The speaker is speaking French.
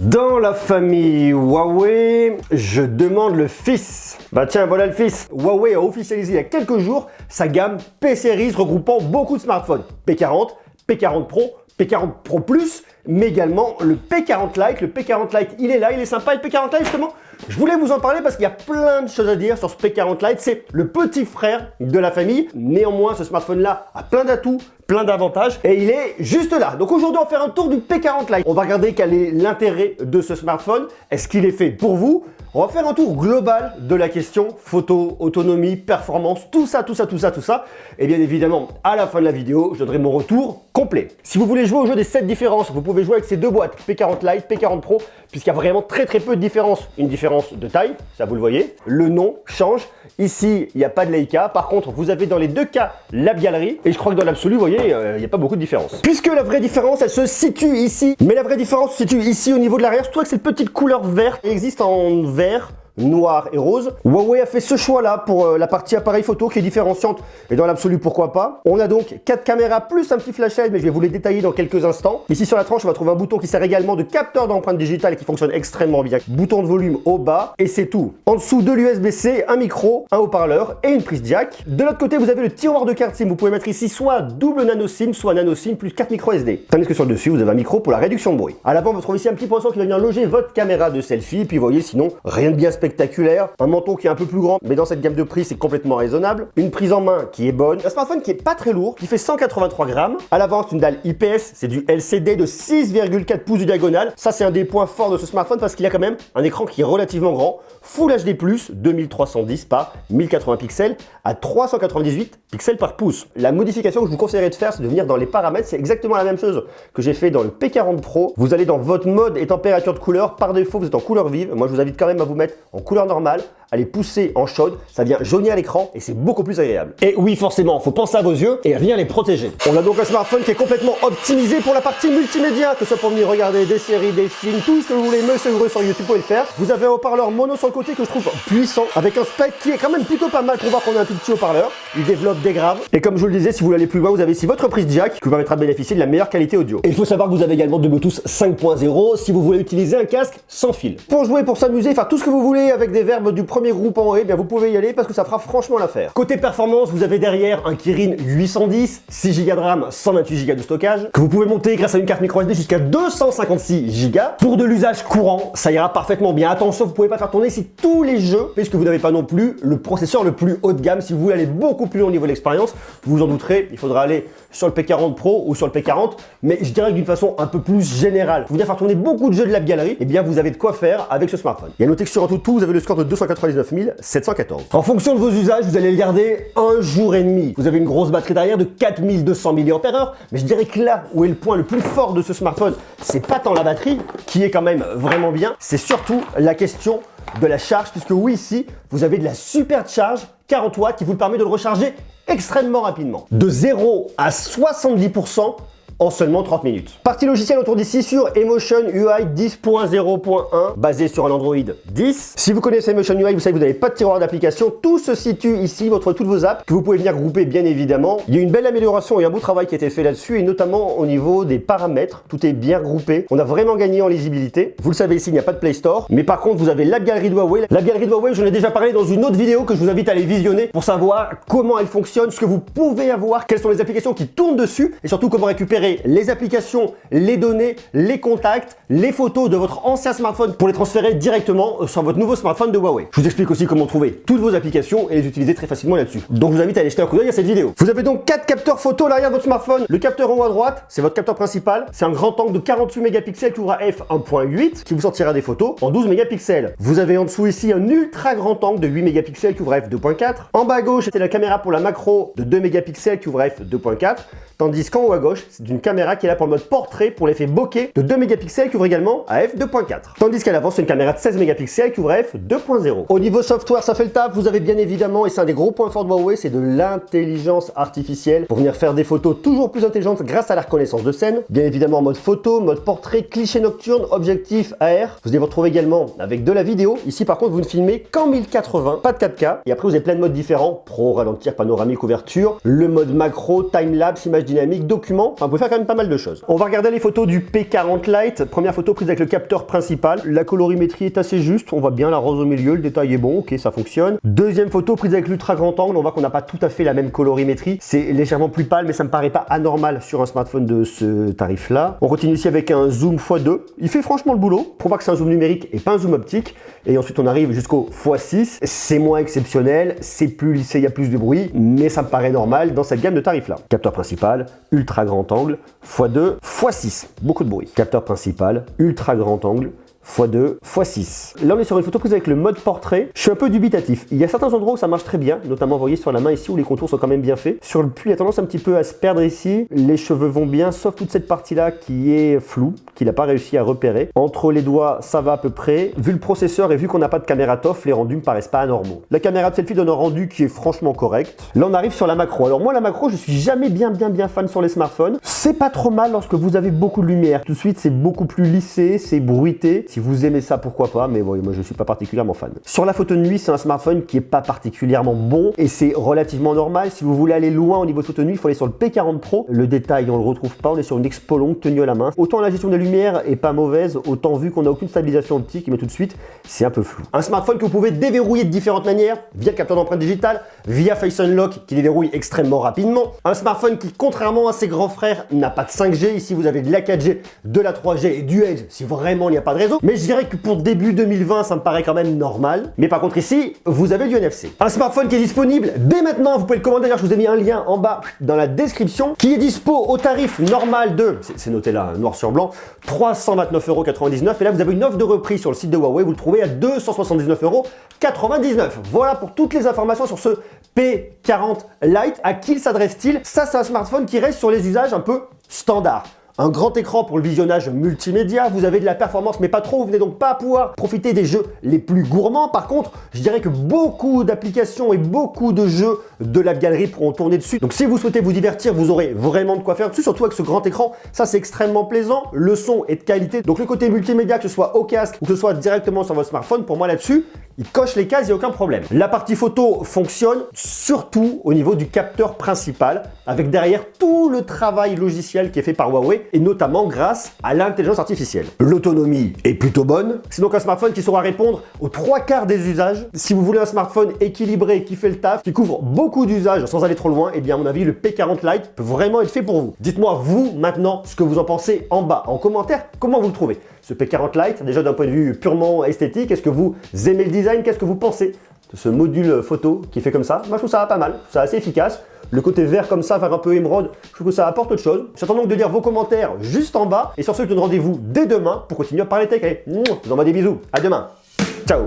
Dans la famille Huawei, je demande le fils. Bah tiens, voilà le fils. Huawei a officialisé il y a quelques jours sa gamme P-Series regroupant beaucoup de smartphones. P40, P40 Pro, P40 Pro Plus, mais également le P40 Lite. Le P40 Lite, il est là, il est sympa. Le P40 Lite, justement, je voulais vous en parler parce qu'il y a plein de choses à dire sur ce P40 Lite. C'est le petit frère de la famille. Néanmoins, ce smartphone-là a plein d'atouts, plein d'avantages et il est juste là. Donc aujourd'hui, on va faire un tour du P40 Lite. On va regarder quel est l'intérêt de ce smartphone. Est-ce qu'il est fait pour vous? On va faire un tour global de la question photo, autonomie, performance, tout ça. Et bien évidemment, à la fin de la vidéo, je donnerai mon retour complet. Si vous voulez jouer au jeu des 7 différences, vous pouvez jouer avec ces deux boîtes, P40 Lite, P40 Pro, puisqu'il y a vraiment très peu de différence. Une différence de taille, ça vous le voyez. Le nom change. Ici, il n'y a pas de Leica. Par contre, vous avez dans les deux cas la galerie. Et je crois que dans l'absolu, vous voyez, il n'y a pas beaucoup de différence. Puisque la vraie différence, elle se situe ici. Mais la vraie différence se situe ici au niveau de l'arrière, surtout avec cette petite couleur verte. Elle existe en vert, noir et rose. Huawei a fait ce choix-là pour la partie appareil photo qui est différenciante et dans l'absolu pourquoi pas. On a donc 4 caméras plus un petit flashlight, mais je vais vous les détailler dans quelques instants. Ici sur la tranche, on va trouver un bouton qui sert également de capteur d'empreinte digitale et qui fonctionne extrêmement bien. Bouton de volume au bas et c'est tout. En dessous de l'USB-C, un micro, un haut-parleur et une prise jack. De l'autre côté, vous avez le tiroir de carte SIM. Vous pouvez mettre ici soit double nano SIM, soit nano SIM plus 4 micro SD. Tandis que sur le dessus, vous avez un micro pour la réduction de bruit. À l'avant, vous trouvez ici un petit poinçon qui va venir loger votre caméra de selfie. Et puis vous voyez, sinon, rien de bien spectaculaire. Un menton qui est un peu plus grand, mais dans cette gamme de prix, c'est complètement raisonnable. Une prise en main qui est bonne. Un smartphone qui est pas très lourd, qui fait 183 grammes. À l'avant, c'est une dalle IPS, c'est du LCD de 6,4 pouces de diagonale. Ça, c'est un des points forts de ce smartphone parce qu'il a quand même un écran qui est relativement grand. Full HD+, 2310 par 1080 pixels à 398 pixels par pouce. La modification que je vous conseillerais de faire, c'est de venir dans les paramètres. C'est exactement la même chose que j'ai fait dans le P40 Pro. Vous allez dans votre mode et température de couleur. Par défaut, vous êtes en couleur vive. Moi, je vous invite quand même à vous mettre en couleur normale, à les pousser en chaude. Ça vient jaunir à l'écran et c'est beaucoup plus agréable. Et oui, forcément, il faut penser à vos yeux et à venir les protéger. On a donc un smartphone qui est complètement optimisé pour la partie multimédia, que ce soit pour venir regarder des séries, des films, tout ce que vous voulez, monsieur heureux sur YouTube, vous pouvez le faire. Vous avez un haut-parleur mono sur le côté que je trouve puissant, avec un spec qui est quand même plutôt pas mal pour voir qu'on a un tout petit haut-parleur. Il développe des graves. Et comme je vous le disais, si vous voulez aller plus loin, vous avez ici votre prise jack qui vous permettra de bénéficier de la meilleure qualité audio. Et il faut savoir que vous avez également de Bluetooth 5.0 si vous voulez utiliser un casque sans fil. Pour jouer, pour s'amuser, faire tout ce que vous voulez avec des verbes du premier groupe en haut, eh bien vous pouvez y aller parce que ça fera franchement l'affaire. Côté performance, vous avez derrière un Kirin 810, 6 Go de RAM, 128 Go de stockage, que vous pouvez monter grâce à une carte micro SD jusqu'à 256 Go. Pour de l'usage courant, ça ira parfaitement bien. Attention, vous pouvez pas faire tourner ici tous les jeux, puisque vous n'avez pas non plus le processeur le plus haut de gamme. Si vous voulez aller beaucoup plus loin au niveau de l'expérience, vous vous en douterez, il faudra aller sur le P40 Pro ou sur le P40, mais je dirais que d'une façon un peu plus générale. Vous voulez faire tourner beaucoup de jeux de la galerie, et bien vous avez de quoi faire avec ce smartphone. Il y a noté que sur un tout, vous avez le score de 299 714. En fonction de vos usages, vous allez le garder un jour et demi. Vous avez une grosse batterie derrière de 4200 mAh, mais je dirais que là où est le point le plus fort de ce smartphone, c'est pas tant la batterie, qui est quand même vraiment bien, c'est surtout la question de la charge, puisque oui, ici, vous avez de la supercharge 40 watts qui vous permet de le recharger extrêmement rapidement. De 0 à 70% en seulement 30 minutes. Partie logicielle, on tourne ici sur Emotion UI 10.0.1, basé sur un Android 10. Si vous connaissez Emotion UI, vous savez que vous n'avez pas de tiroir d'application. Tout se situe ici, toutes vos apps, que vous pouvez venir grouper bien évidemment. Il y a une belle amélioration et un beau travail qui a été fait là-dessus, et notamment au niveau des paramètres. Tout est bien groupé. On a vraiment gagné en lisibilité. Vous le savez ici, il n'y a pas de Play Store. Mais par contre, vous avez la galerie de Huawei. La galerie de Huawei, j'en ai déjà parlé dans une autre vidéo que je vous invite à aller visionner pour savoir comment elle fonctionne, ce que vous pouvez avoir, quelles sont les applications qui tournent dessus, et surtout comment récupérer les applications, les données, les contacts, les photos de votre ancien smartphone pour les transférer directement sur votre nouveau smartphone de Huawei. Je vous explique aussi comment trouver toutes vos applications et les utiliser très facilement là-dessus. Donc je vous invite à aller jeter un coup d'œil à cette vidéo. Vous avez donc 4 capteurs photo à l'arrière de votre smartphone. Le capteur en haut à droite, c'est votre capteur principal. C'est un grand angle de 48 mégapixels qui ouvre à f1.8 qui vous sortira des photos en 12 mégapixels. Vous avez en dessous ici un ultra grand angle de 8 mégapixels qui ouvre à f2.4. En bas à gauche, c'était la caméra pour la macro de 2 mégapixels qui ouvre à f2.4. Tandis qu'en haut à gauche, c'est une caméra qui est là pour le mode portrait pour l'effet bokeh de 2 mégapixels qui ouvre également à f2.4. Tandis qu'à l'avant, c'est une caméra de 16 mégapixels qui ouvre à f2.0. Au niveau software, ça fait le taf. Vous avez bien évidemment, et c'est un des gros points forts de Huawei, c'est de l'intelligence artificielle pour venir faire des photos toujours plus intelligentes grâce à la reconnaissance de scène. Bien évidemment, mode photo, mode portrait, cliché nocturne, objectif AR. Vous allez vous retrouver également avec de la vidéo. Ici, par contre, vous ne filmez qu'en 1080, pas de 4K. Et après, vous avez plein de modes différents. Pro, ralentir, panoramique, ouverture. Le mode macro, time-lapse, image dynamique, document. Enfin, vous pouvez faire quand même pas mal de choses. On va regarder les photos du P40 Lite. Première photo prise avec le capteur principal. La colorimétrie est assez juste, on voit bien la rose au milieu, le détail est bon, ok, ça fonctionne. Deuxième photo prise avec l'ultra grand angle, on voit qu'on n'a pas tout à fait la même colorimétrie. C'est légèrement plus pâle, mais ça me paraît pas anormal sur un smartphone de ce tarif-là. On continue ici avec un zoom x2. Il fait franchement le boulot. Pour voir que c'est un zoom numérique et pas un zoom optique. Et ensuite, on arrive jusqu'au x6. C'est moins exceptionnel, c'est plus lissé, il y a plus de bruit, mais ça me paraît normal dans cette gamme de tarifs-là. Capteur principal, ultra grand angle, x2, x6. Beaucoup de bruit. Capteur principal, ultra grand angle, x2, x6. Là, on est sur une photo prise avec le mode portrait. Je suis un peu dubitatif. Il y a certains endroits où ça marche très bien, notamment, vous voyez, sur la main ici, où les contours sont quand même bien faits. Sur le pull, il a tendance un petit peu à se perdre ici. Les cheveux vont bien, sauf toute cette partie-là qui est floue, qu'il n'a pas réussi à repérer. Entre les doigts, ça va à peu près. Vu le processeur et vu qu'on n'a pas de caméra TOF, les rendus me paraissent pas anormaux. La caméra de selfie donne un rendu qui est franchement correct. Là, on arrive sur la macro. Alors moi, la macro, je suis jamais bien fan sur les smartphones. C'est pas trop mal lorsque vous avez beaucoup de lumière. Tout de suite, c'est beaucoup plus lissé, c'est bruité. Si vous aimez ça, pourquoi pas, mais bon, moi je suis pas particulièrement fan. Sur la photo de nuit, c'est un smartphone qui est pas particulièrement bon et c'est relativement normal. Si vous voulez aller loin au niveau de photo de nuit, il faut aller sur le P40 Pro. Le détail, on le retrouve pas, on est sur une expo longue tenue à la main. Autant la gestion des lumières est pas mauvaise, autant vu qu'on n'a aucune stabilisation optique, mais tout de suite, c'est un peu flou. Un smartphone que vous pouvez déverrouiller de différentes manières, via le capteur d'empreinte digitale, via Face Unlock qui les verrouille extrêmement rapidement. Un smartphone qui, contrairement à ses grands frères, n'a pas de 5G. Ici, vous avez de la 4G, de la 3G et du Edge si vraiment il n'y a pas de réseau. Mais je dirais que pour début 2020, ça me paraît quand même normal. Mais par contre ici, vous avez du NFC. Un smartphone qui est disponible dès maintenant, vous pouvez le commander. D'ailleurs, je vous ai mis un lien en bas dans la description, qui est dispo au tarif normal de, c'est noté là, noir sur blanc, 329,99 €. Et là, vous avez une offre de reprise sur le site de Huawei, vous le trouvez à 279,99 €. Voilà pour toutes les informations sur ce P40 Lite. À qui s'adresse-t-il? Ça, c'est un smartphone qui reste sur les usages un peu standards. Un grand écran pour le visionnage multimédia, vous avez de la performance mais pas trop, vous venez donc pas pouvoir profiter des jeux les plus gourmands. Par contre, je dirais que beaucoup d'applications et beaucoup de jeux de la galerie pourront tourner dessus. Donc si vous souhaitez vous divertir, vous aurez vraiment de quoi faire dessus, surtout avec ce grand écran. Ça, c'est extrêmement plaisant, le son est de qualité. Donc le côté multimédia, que ce soit au casque ou que ce soit directement sur votre smartphone, pour moi là-dessus, il coche les cases, il n'y a aucun problème. La partie photo fonctionne surtout au niveau du capteur principal, avec derrière tout le travail logiciel qui est fait par Huawei, et notamment grâce à l'intelligence artificielle. L'autonomie est plutôt bonne. C'est donc un smartphone qui saura répondre aux 3/4 des usages. Si vous voulez un smartphone équilibré, qui fait le taf, qui couvre beaucoup d'usages sans aller trop loin, et bien à mon avis, le P40 Lite peut vraiment être fait pour vous. Dites-moi vous maintenant ce que vous en pensez en bas, en commentaire, comment vous le trouvez. Ce P40 Lite, déjà d'un point de vue purement esthétique, est-ce que vous aimez le design? Qu'est-ce que vous pensez de ce module photo qui fait comme ça? Moi je trouve ça pas mal, c'est assez efficace. Le côté vert comme ça, faire un peu émeraude, je trouve que ça apporte autre chose. J'attends donc de lire vos commentaires juste en bas. Et sur ce, je vous donne rendez-vous dès demain pour continuer à parler tech. Allez, je vous envoie des bisous. À demain. Ciao.